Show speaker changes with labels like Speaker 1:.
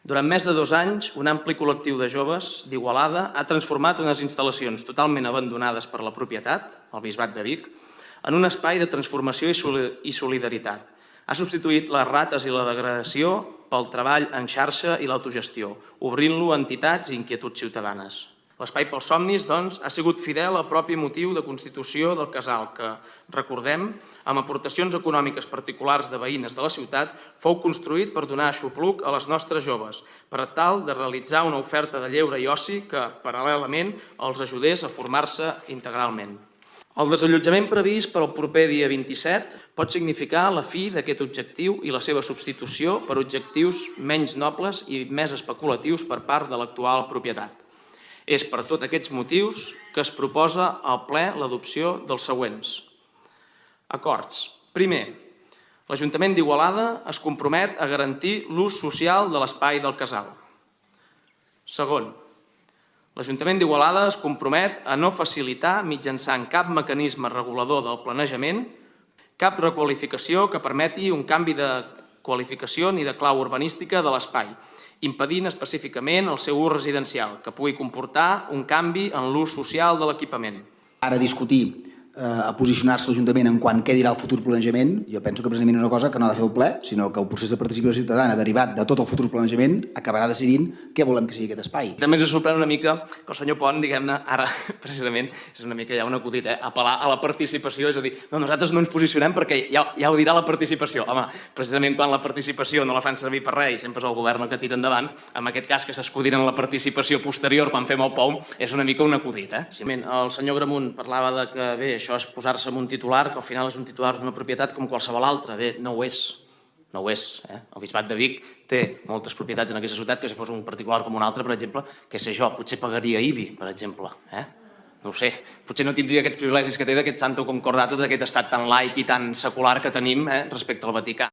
Speaker 1: Durant més de 2 anys, un ampli col·lectiu de joves d'Igualada ha transformat unes instal·lacions totalment abandonades per la propietat, el Bisbat de Vic, en un espai de transformació i solidaritat. Ha substituït les rates i la degradació pel treball en xarxa i l'autogestió, obrint-lo a entitats i inquietuds ciutadanes. L'Espai pels Somnis, doncs, ha sigut fidel al propi motiu de constitució del casal, que, recordem, amb aportacions econòmiques particulars de veïnes de la ciutat, fou construït per donar aixopluc a les nostres joves, per tal de realitzar una oferta de lleure i oci que, paral·lelament, els ajudés a formar-se integralment. El desallotjament previst per al proper dia 27 pot significar la fi d'aquest objectiu i la seva substitució per objectius menys nobles i més especulatius per part de l'actual propietat. És per tots aquests motius que es proposa al ple l'adopció dels següents acords. Primer, l'Ajuntament d'Igualada es compromet a garantir l'ús social de l'espai del casal. Segon, l'Ajuntament d'Igualada es compromet a no facilitar mitjançant cap mecanisme regulador del planejament cap requalificació que permeti un canvi de qualificació ni de clau urbanística de l'espai, impedint específicament el seu ús residencial, que pugui comportar un canvi en l'ús social de l'equipament.
Speaker 2: Ara discutir, a posicionar-se l'Ajuntament en quan què dirà el futur planejament, jo penso que precisament és una cosa que no ha de fer el ple, sinó que el procés de participació ciutadana derivat de tot el futur planejament acabarà decidint què volem que sigui aquest espai.
Speaker 1: També ens sorprèn una mica que el senyor Pont, diguem-ne, ara precisament és una mica ja un acudit, apel·lar a la participació, és a dir, no, nosaltres no ens posicionem perquè ja ho dirà la participació. Home, precisament quan la participació no la fan servir per res i sempre és el govern el que tira endavant, en aquest cas que s'escudin en la participació posterior quan fem el POUM, és una mica un acudit. El senyor Gramunt parlava de que, bé, això és posar-se en un titular, que al final és un titular d'una propietat com qualsevol altra. Bé, no ho és. No ho és. El Bisbat de Vic té moltes propietats en aquesta ciutat que si fos un particular com un altre, per exemple, què sé jo, potser pagaria IBI, per exemple. No ho sé. Potser no tindria aquests privilegis que té d'aquest Santo Concordato, d'aquest estat tan laic i tan secular que tenim respecte al Vaticà.